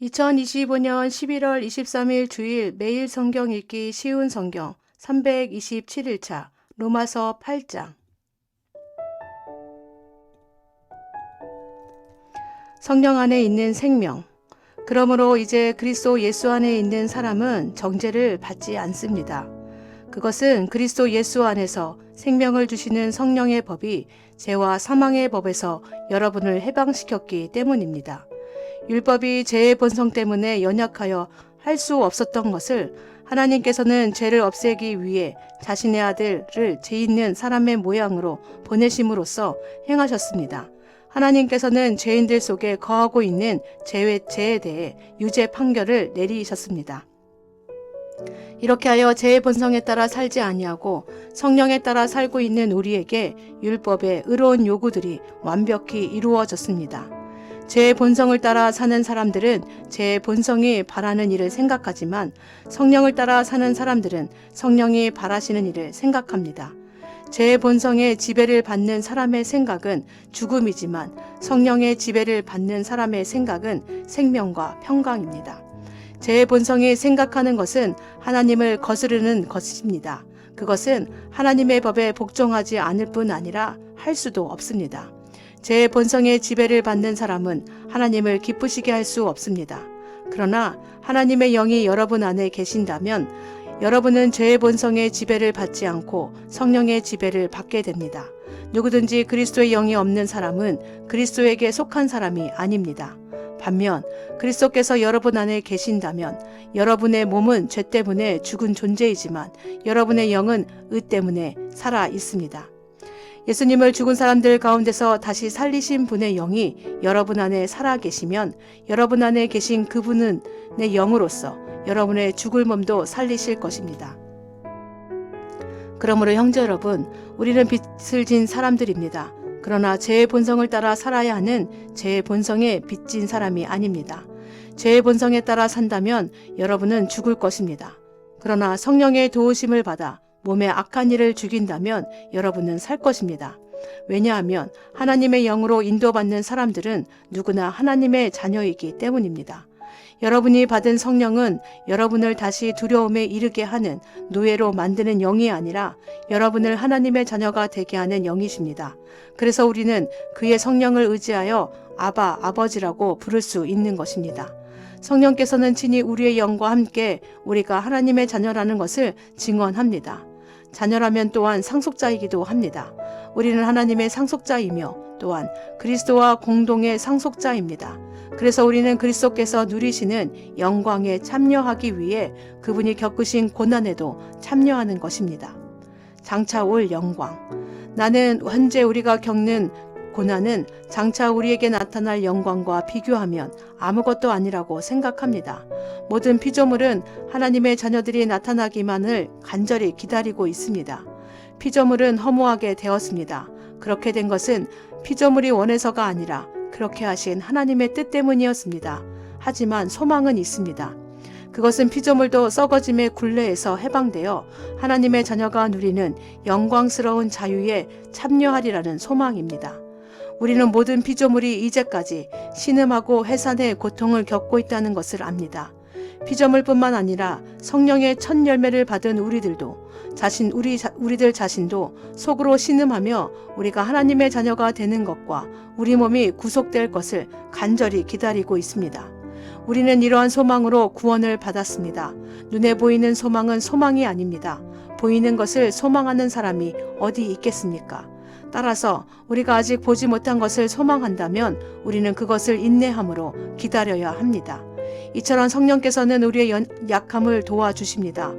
2025년 11월 23일 주일 매일 성경 읽기 쉬운 성경 327일차 로마서 8장. 성령 안에 있는 생명. 그러므로 이제 그리스도 예수 안에 있는 사람은 정죄를 받지 않습니다. 그것은 그리스도 예수 안에서 생명을 주시는 성령의 법이 죄와 사망의 법에서 여러분을 해방시켰기 때문입니다. 율법이 죄의 본성 때문에 연약하여 할 수 없었던 것을 하나님께서는 죄를 없애기 위해 자신의 아들을 죄 있는 사람의 모양으로 보내심으로써 행하셨습니다. 하나님께서는 죄인들 속에 거하고 있는 죄에 대해 유죄 판결을 내리셨습니다. 이렇게 하여 죄의 본성에 따라 살지 아니하고 성령에 따라 살고 있는 우리에게 율법의 의로운 요구들이 완벽히 이루어졌습니다. 죄의 본성을 따라 사는 사람들은 죄의 본성이 바라는 일을 생각하지만 성령을 따라 사는 사람들은 성령이 바라시는 일을 생각합니다. 죄의 본성에 지배를 받는 사람의 생각은 죽음이지만 성령의 지배를 받는 사람의 생각은 생명과 평강입니다. 죄의 본성이 생각하는 것은 하나님을 거스르는 것입니다. 그것은 하나님의 법에 복종하지 않을 뿐 아니라 할 수도 없습니다. 죄의 본성의 지배를 받는 사람은 하나님을 기쁘시게 할 수 없습니다. 그러나 하나님의 영이 여러분 안에 계신다면 여러분은 죄의 본성의 지배를 받지 않고 성령의 지배를 받게 됩니다. 누구든지 그리스도의 영이 없는 사람은 그리스도에게 속한 사람이 아닙니다. 반면 그리스도께서 여러분 안에 계신다면 여러분의 몸은 죄 때문에 죽은 존재이지만 여러분의 영은 의 때문에 살아 있습니다. 예수님을 죽은 사람들 가운데서 다시 살리신 분의 영이 여러분 안에 살아 계시면 여러분 안에 계신 그분은 내 영으로서 여러분의 죽을 몸도 살리실 것입니다. 그러므로 형제 여러분, 우리는 빚을 진 사람들입니다. 그러나 죄의 본성을 따라 살아야 하는 죄의 본성에 빚진 사람이 아닙니다. 죄의 본성에 따라 산다면 여러분은 죽을 것입니다. 그러나 성령의 도우심을 받아 몸의 악한 일을 죽인다면 여러분은 살 것입니다. 왜냐하면 하나님의 영으로 인도받는 사람들은 누구나 하나님의 자녀이기 때문입니다. 여러분이 받은 성령은 여러분을 다시 두려움에 이르게 하는 노예로 만드는 영이 아니라 여러분을 하나님의 자녀가 되게 하는 영이십니다. 그래서 우리는 그의 성령을 의지하여 아바, 아버지라고 부를 수 있는 것입니다. 성령께서는 친히 우리의 영과 함께 우리가 하나님의 자녀라는 것을 증언합니다. 자녀라면 또한 상속자이기도 합니다. 우리는 하나님의 상속자이며 또한 그리스도와 공동의 상속자입니다. 그래서 우리는 그리스도께서 누리시는 영광에 참여하기 위해 그분이 겪으신 고난에도 참여하는 것입니다. 장차 올 영광. 나는 현재 우리가 겪는 고난은 장차 우리에게 나타날 영광과 비교하면 아무것도 아니라고 생각합니다. 모든 피조물은 하나님의 자녀들이 나타나기만을 간절히 기다리고 있습니다. 피조물은 허무하게 되었습니다. 그렇게 된 것은 피조물이 원해서가 아니라 그렇게 하신 하나님의 뜻 때문이었습니다. 하지만 소망은 있습니다. 그것은 피조물도 썩어짐의 굴레에서 해방되어 하나님의 자녀가 누리는 영광스러운 자유에 참여하리라는 소망입니다. 우리는 모든 피조물이 이제까지 신음하고 해산의 고통을 겪고 있다는 것을 압니다. 피조물뿐만 아니라 성령의 첫 열매를 받은 우리들도 우리들 자신도 속으로 신음하며 우리가 하나님의 자녀가 되는 것과 우리 몸이 구속될 것을 간절히 기다리고 있습니다. 우리는 이러한 소망으로 구원을 받았습니다. 눈에 보이는 소망은 소망이 아닙니다. 보이는 것을 소망하는 사람이 어디 있겠습니까? 따라서 우리가 아직 보지 못한 것을 소망한다면 우리는 그것을 인내함으로 기다려야 합니다. 이처럼 성령께서는 우리의 약함을 도와주십니다.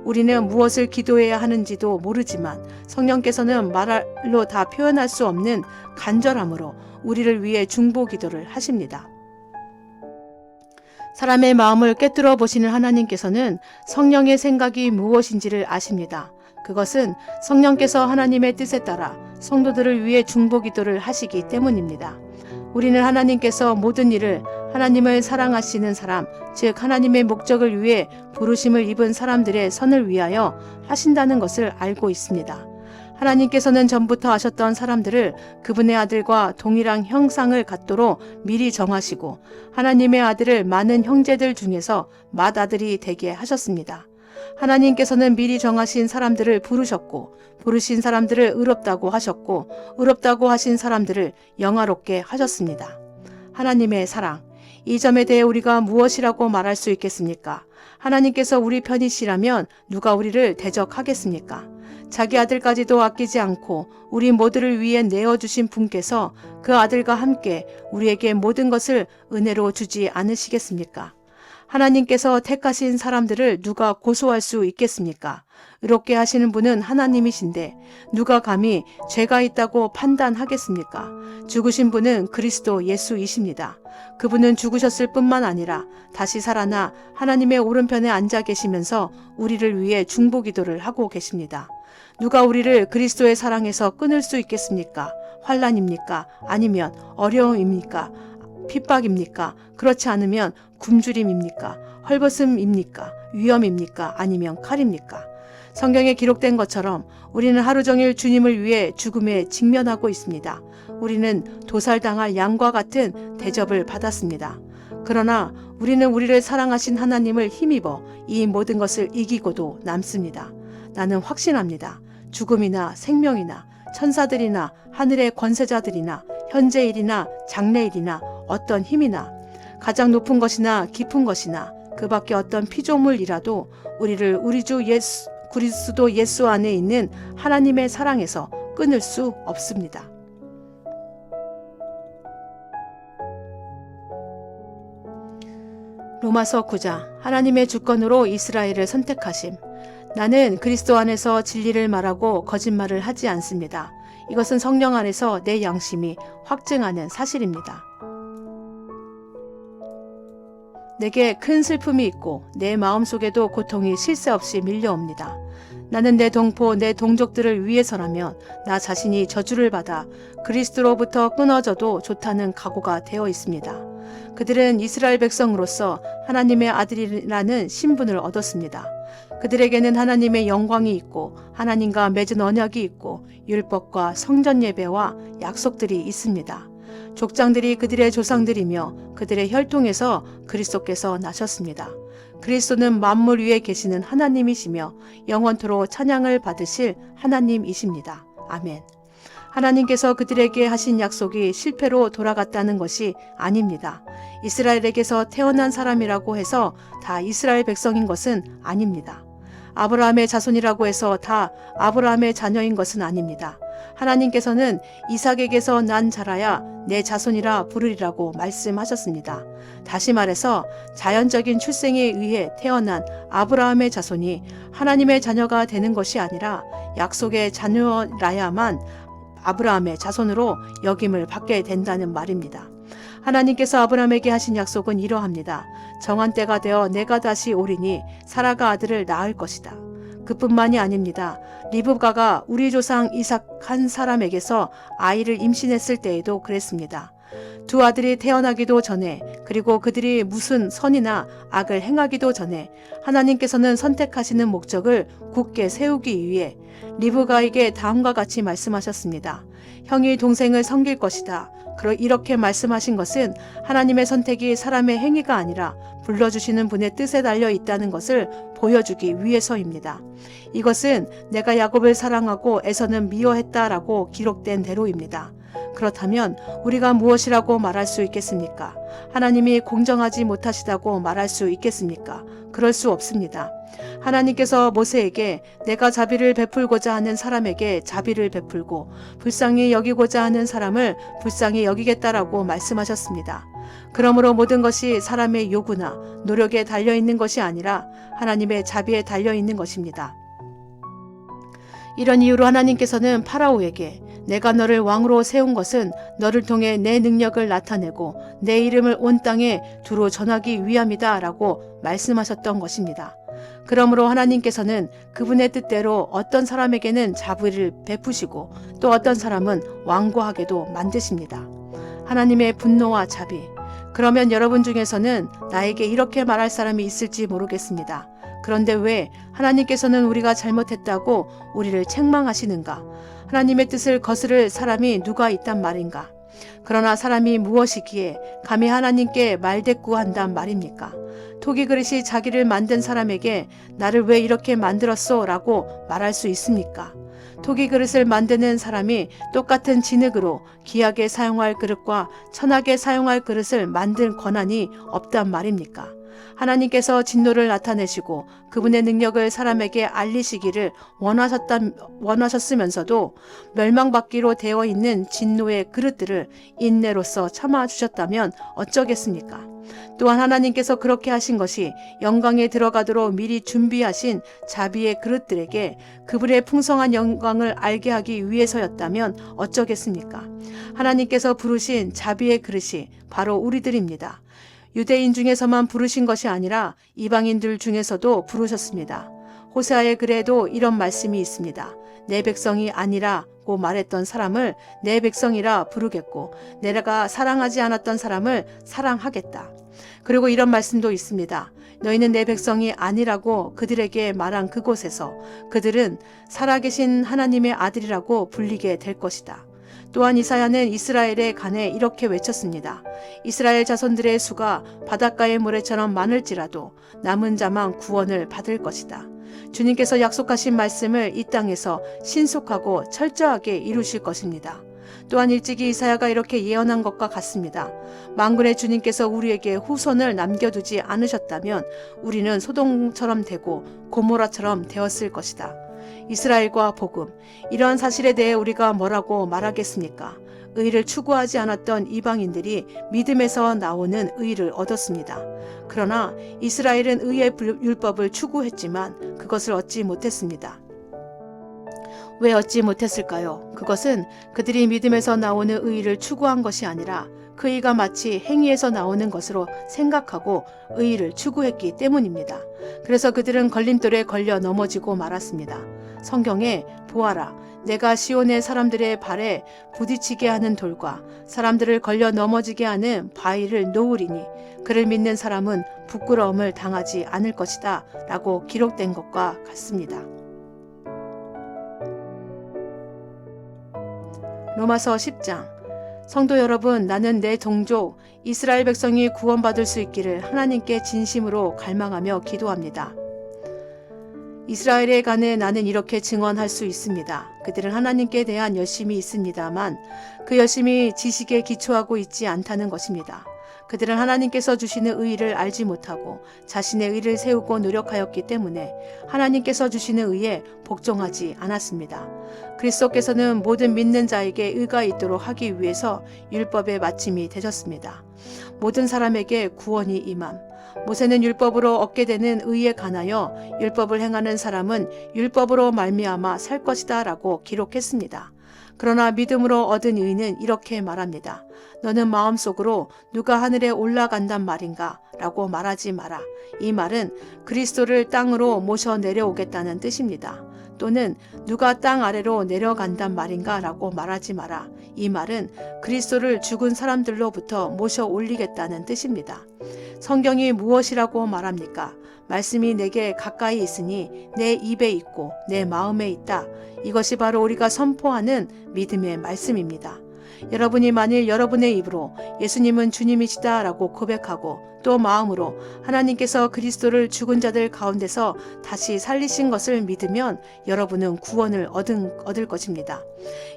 우리는 무엇을 기도해야 하는지도 모르지만 성령께서는 말로 다 표현할 수 없는 간절함으로 우리를 위해 중보 기도를 하십니다. 사람의 마음을 꿰뚫어 보시는 하나님께서는 성령의 생각이 무엇인지를 아십니다. 그것은 성령께서 하나님의 뜻에 따라 성도들을 위해 중보 기도를 하시기 때문입니다. 우리는 하나님께서 모든 일을 하나님을 사랑하시는 사람, 즉 하나님의 목적을 위해 부르심을 입은 사람들의 선을 위하여 하신다는 것을 알고 있습니다. 하나님께서는 전부터 아셨던 사람들을 그분의 아들과 동일한 형상을 갖도록 미리 정하시고 하나님의 아들을 많은 형제들 중에서 맏아들이 되게 하셨습니다. 하나님께서는 미리 정하신 사람들을 부르셨고 부르신 사람들을 의롭다고 하셨고 의롭다고 하신 사람들을 영화롭게 하셨습니다. 하나님의 사랑, 이 점에 대해 우리가 무엇이라고 말할 수 있겠습니까? 하나님께서 우리 편이시라면 누가 우리를 대적하겠습니까? 자기 아들까지도 아끼지 않고 우리 모두를 위해 내어주신 분께서 그 아들과 함께 우리에게 모든 것을 은혜로 주지 않으시겠습니까? 하나님께서 택하신 사람들을 누가 고소할 수 있겠습니까? 의롭게 하시는 분은 하나님이신데 누가 감히 죄가 있다고 판단하겠습니까? 죽으신 분은 그리스도 예수이십니다. 그분은 죽으셨을 뿐만 아니라 다시 살아나 하나님의 오른편에 앉아 계시면서 우리를 위해 중보기도를 하고 계십니다. 누가 우리를 그리스도의 사랑에서 끊을 수 있겠습니까? 환난입니까? 아니면 어려움입니까? 핍박입니까? 그렇지 않으면 굶주림입니까? 헐벗음입니까? 위험입니까? 아니면 칼입니까? 성경에 기록된 것처럼 우리는 하루 종일 주님을 위해 죽음에 직면하고 있습니다. 우리는 도살당할 양과 같은 대접을 받았습니다. 그러나 우리는 우리를 사랑하신 하나님을 힘입어 이 모든 것을 이기고도 남습니다. 나는 확신합니다. 죽음이나 생명이나 천사들이나 하늘의 권세자들이나 현재일이나 장래일이나 어떤 힘이나 가장 높은 것이나 깊은 것이나 그 밖에 어떤 피조물이라도 우리를 우리 주 그리스도 예수 안에 있는 하나님의 사랑에서 끊을 수 없습니다. 로마서 9장, 하나님의 주권으로 이스라엘을 선택하심. 나는 그리스도 안에서 진리를 말하고 거짓말을 하지 않습니다. 이것은 성령 안에서 내 양심이 확증하는 사실입니다. 내게 큰 슬픔이 있고 내 마음속에도 고통이 쉴 새 없이 밀려옵니다. 나는 내 동포, 내 동족들을 위해서라면 나 자신이 저주를 받아 그리스도로부터 끊어져도 좋다는 각오가 되어 있습니다. 그들은 이스라엘 백성으로서 하나님의 아들이라는 신분을 얻었습니다. 그들에게는 하나님의 영광이 있고 하나님과 맺은 언약이 있고 율법과 성전 예배와 약속들이 있습니다. 족장들이 그들의 조상들이며 그들의 혈통에서 그리스도께서 나셨습니다. 그리스도는 만물 위에 계시는 하나님이시며 영원토록 찬양을 받으실 하나님이십니다. 아멘. 하나님께서 그들에게 하신 약속이 실패로 돌아갔다는 것이 아닙니다. 이스라엘에게서 태어난 사람이라고 해서 다 이스라엘 백성인 것은 아닙니다. 아브라함의 자손이라고 해서 다 아브라함의 자녀인 것은 아닙니다. 하나님께서는 이삭에게서 난 자라야 내 자손이라 부르리라고 말씀하셨습니다. 다시 말해서 자연적인 출생에 의해 태어난 아브라함의 자손이 하나님의 자녀가 되는 것이 아니라 약속의 자녀라야만 아브라함의 자손으로 여김을 받게 된다는 말입니다. 하나님께서 아브라함에게 하신 약속은 이러합니다. 정한 때가 되어 내가 다시 오리니 사라가 아들을 낳을 것이다. 그뿐만이 아닙니다. 리브가가 우리 조상 이삭 한 사람에게서 아이를 임신했을 때에도 그랬습니다. 두 아들이 태어나기도 전에 그리고 그들이 무슨 선이나 악을 행하기도 전에 하나님께서는 선택하시는 목적을 굳게 세우기 위해 리브가에게 다음과 같이 말씀하셨습니다. 형이 동생을 섬길 것이다. 이렇게 말씀하신 것은 하나님의 선택이 사람의 행위가 아니라 불러주시는 분의 뜻에 달려 있다는 것을 보여주기 위해서입니다. 이것은 내가 야곱을 사랑하고 에서는 미워했다라고 기록된 대로입니다. 그렇다면 우리가 무엇이라고 말할 수 있겠습니까? 하나님이 공정하지 못하시다고 말할 수 있겠습니까? 그럴 수 없습니다. 하나님께서 모세에게 내가 자비를 베풀고자 하는 사람에게 자비를 베풀고 불쌍히 여기고자 하는 사람을 불쌍히 여기겠다라고 말씀하셨습니다. 그러므로 모든 것이 사람의 요구나 노력에 달려있는 것이 아니라 하나님의 자비에 달려있는 것입니다. 이런 이유로 하나님께서는 파라오에게 내가 너를 왕으로 세운 것은 너를 통해 내 능력을 나타내고 내 이름을 온 땅에 두루 전하기 위함이다 라고 말씀하셨던 것입니다. 그러므로 하나님께서는 그분의 뜻대로 어떤 사람에게는 자비를 베푸시고 또 어떤 사람은 완고하게도 만드십니다. 하나님의 분노와 자비. 그러면 여러분 중에서는 나에게 이렇게 말할 사람이 있을지 모르겠습니다. 그런데 왜 하나님께서는 우리가 잘못했다고 우리를 책망하시는가? 하나님의 뜻을 거스를 사람이 누가 있단 말인가? 그러나 사람이 무엇이기에 감히 하나님께 말대꾸한단 말입니까? 토기 그릇이 자기를 만든 사람에게 나를 왜 이렇게 만들었소? 라고 말할 수 있습니까? 토기 그릇을 만드는 사람이 똑같은 진흙으로 귀하게 사용할 그릇과 천하게 사용할 그릇을 만들 권한이 없단 말입니까? 하나님께서 진노를 나타내시고 그분의 능력을 사람에게 알리시기를 원하셨으면서도 멸망받기로 되어 있는 진노의 그릇들을 인내로써 참아주셨다면 어쩌겠습니까? 또한 하나님께서 그렇게 하신 것이 영광에 들어가도록 미리 준비하신 자비의 그릇들에게 그분의 풍성한 영광을 알게 하기 위해서였다면 어쩌겠습니까? 하나님께서 부르신 자비의 그릇이 바로 우리들입니다. 유대인 중에서만 부르신 것이 아니라 이방인들 중에서도 부르셨습니다. 호세아의 글에도 이런 말씀이 있습니다. 내 백성이 아니라고 말했던 사람을 내 백성이라 부르겠고 내가 사랑하지 않았던 사람을 사랑하겠다. 그리고 이런 말씀도 있습니다. 너희는 내 백성이 아니라고 그들에게 말한 그곳에서 그들은 살아계신 하나님의 아들이라고 불리게 될 것이다. 또한 이사야는 이스라엘에 관해 이렇게 외쳤습니다. 이스라엘 자손들의 수가 바닷가의 모래처럼 많을지라도 남은 자만 구원을 받을 것이다. 주님께서 약속하신 말씀을 이 땅에서 신속하고 철저하게 이루실 것입니다. 또한 일찍이 이사야가 이렇게 예언한 것과 같습니다. 만군의 주님께서 우리에게 후손을 남겨두지 않으셨다면 우리는 소돔처럼 되고 고모라처럼 되었을 것이다. 이스라엘과 복음, 이러한 사실에 대해 우리가 뭐라고 말하겠습니까? 의를 추구하지 않았던 이방인들이 믿음에서 나오는 의를 얻었습니다. 그러나 이스라엘은 의의 율법을 추구했지만 그것을 얻지 못했습니다. 왜 얻지 못했을까요? 그것은 그들이 믿음에서 나오는 의를 추구한 것이 아니라 그 의가 마치 행위에서 나오는 것으로 생각하고 의를 추구했기 때문입니다. 그래서 그들은 걸림돌에 걸려 넘어지고 말았습니다. 성경에 보아라, 내가 시온의 사람들의 발에 부딪히게 하는 돌과 사람들을 걸려 넘어지게 하는 바위를 놓으리니 그를 믿는 사람은 부끄러움을 당하지 않을 것이다 라고 기록된 것과 같습니다. 로마서 10장. 성도 여러분, 나는 내 동족 이스라엘 백성이 구원받을 수 있기를 하나님께 진심으로 갈망하며 기도합니다. 이스라엘에 관해 나는 이렇게 증언할 수 있습니다. 그들은 하나님께 대한 열심이 있습니다만 그 열심이 지식에 기초하고 있지 않다는 것입니다. 그들은 하나님께서 주시는 의를 알지 못하고 자신의 의를 세우고 노력하였기 때문에 하나님께서 주시는 의에 복종하지 않았습니다. 그리스도께서는 모든 믿는 자에게 의가 있도록 하기 위해서 율법의 마침이 되셨습니다. 모든 사람에게 구원이 임함. 모세는 율법으로 얻게 되는 의에 관하여 율법을 행하는 사람은 율법으로 말미암아 살 것이다 라고 기록했습니다. 그러나 믿음으로 얻은 의는 이렇게 말합니다. 너는 마음속으로 누가 하늘에 올라간단 말인가? 라고 말하지 마라. 이 말은 그리스도를 땅으로 모셔 내려오겠다는 뜻입니다. 또는 누가 땅 아래로 내려간단 말인가? 라고 말하지 마라. 이 말은 그리스도를 죽은 사람들로부터 모셔 올리겠다는 뜻입니다. 성경이 무엇이라고 말합니까? 말씀이 내게 가까이 있으니 내 입에 있고 내 마음에 있다. 이것이 바로 우리가 선포하는 믿음의 말씀입니다. 여러분이 만일 여러분의 입으로 예수님은 주님이시다 라고 고백하고 또 마음으로 하나님께서 그리스도를 죽은 자들 가운데서 다시 살리신 것을 믿으면 여러분은 구원을 얻을 것입니다.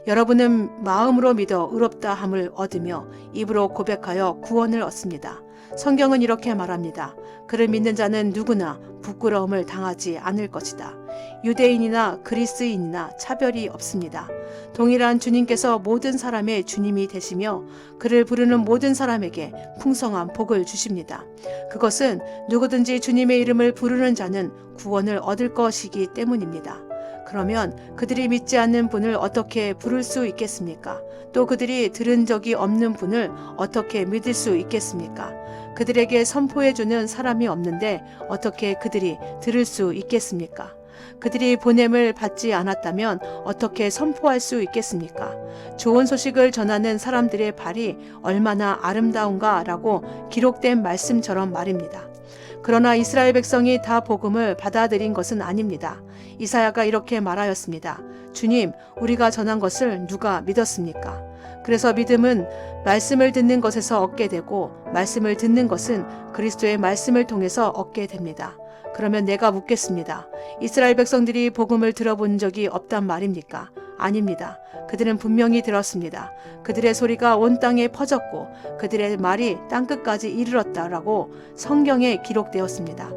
여러분은 마음으로 믿어 의롭다 함을 얻으며 입으로 고백하여 구원을 얻습니다. 성경은 이렇게 말합니다. 그를 믿는 자는 누구나 부끄러움을 당하지 않을 것이다. 유대인이나 그리스인이나 차별이 없습니다. 동일한 주님께서 모든 사람의 주님이 되시며 그를 부르는 모든 사람에게 풍성한 복을 주십니다. 그것은 누구든지 주님의 이름을 부르는 자는 구원을 얻을 것이기 때문입니다. 그러면 그들이 믿지 않는 분을 어떻게 부를 수 있겠습니까? 또 그들이 들은 적이 없는 분을 어떻게 믿을 수 있겠습니까? 그들에게 선포해주는 사람이 없는데 어떻게 그들이 들을 수 있겠습니까? 그들이 보냄을 받지 않았다면 어떻게 선포할 수 있겠습니까? 좋은 소식을 전하는 사람들의 발이 얼마나 아름다운가 라고 기록된 말씀처럼 말입니다. 그러나 이스라엘 백성이 다 복음을 받아들인 것은 아닙니다. 이사야가 이렇게 말하였습니다. 주님, 우리가 전한 것을 누가 믿었습니까? 그래서 믿음은 말씀을 듣는 것에서 얻게 되고 말씀을 듣는 것은 그리스도의 말씀을 통해서 얻게 됩니다. 그러면 내가 묻겠습니다. 이스라엘 백성들이 복음을 들어본 적이 없단 말입니까? 아닙니다. 그들은 분명히 들었습니다. 그들의 소리가 온 땅에 퍼졌고 그들의 말이 땅끝까지 이르렀다라고 성경에 기록되었습니다.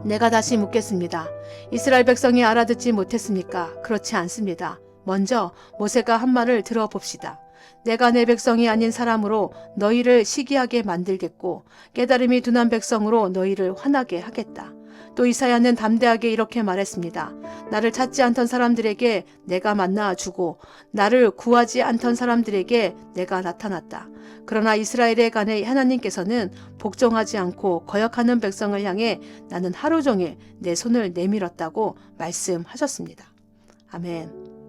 내가 다시 묻겠습니다. 이스라엘 백성이 알아듣지 못했습니까? 그렇지 않습니다. 먼저 모세가 한 말을 들어봅시다. 내가 내 백성이 아닌 사람으로 너희를 시기하게 만들겠고 깨달음이 둔한 백성으로 너희를 화나게 하겠다. 또 이사야는 담대하게 이렇게 말했습니다. 나를 찾지 않던 사람들에게 내가 만나 주고 나를 구하지 않던 사람들에게 내가 나타났다. 그러나 이스라엘에 관해 하나님께서는 복종하지 않고 거역하는 백성을 향해 나는 하루 종일 내 손을 내밀었다고 말씀하셨습니다. 아멘.